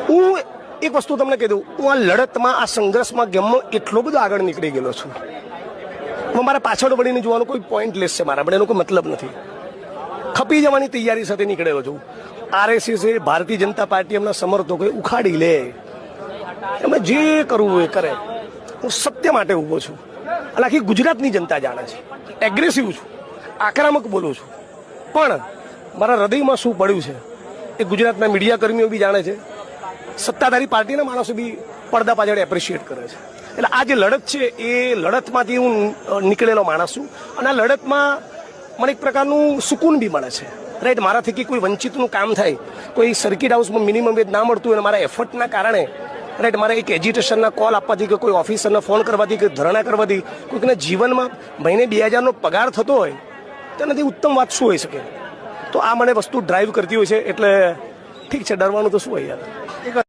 હું એક વસ્તુ તમને કહી દઉં, હું આ લડતમાં, આ સંઘર્ષમાં, ગેમમાં એટલો બધો આગળ નીકળી ગયેલો છું. મારા પાછળ વળીને જોવાનો કોઈ પોઈન્ટલેસ છે, મારા એનો કોઈ મતલબ નથી. ખપી જવાની તૈયારી સાથે નીકળેલો છું. RSS ભારતીય જનતા પાર્ટી એમના સમર્થકોએ ઉખાડી લે, એમને જે કરવું હોય કરે. હું સત્ય માટે ઊભો છું અને આખી ગુજરાતની જનતા જાણે છે. એગ્રેસિવ છું, આક્રમક બોલું છું, પણ મારા હૃદયમાં શું પડ્યું છે એ ગુજરાતના મીડિયા કર્મીઓ બી જાણે છે, સત્તાધારી પાર્ટીના માણસો બી પડદા પાછળ એપ્રિશિએટ કરે છે. એટલે આ જે લડત છે એ લડતમાંથી હું નીકળેલો માણસ છું અને આ લડતમાં મને એક પ્રકારનું સુકૂન બી મળે છે. રાઈટ, મારાથી કોઈ વંચિતનું કામ થાય, કોઈ સર્કિટ હાઉસમાં મિનિમમ વેજ ના મળતું હોય અને મારા એફર્ટના કારણે, રાઈટ, મારે એક એજ્યુટેશનના કોલ આપવાથી કે કોઈ ઓફિસરને ફોન કરવાથી કે ધરણા કરવાથી કોઈકના જીવનમાં મહિને 2000નો પગાર થતો હોય તો એનાથી ઉત્તમ વાત શું હોઈ શકે? તો આ મને વસ્તુ ડ્રાઈવ કરતી હોય છે. એટલે ઠીક છે, ડરવાનું તો શું હોય યાર.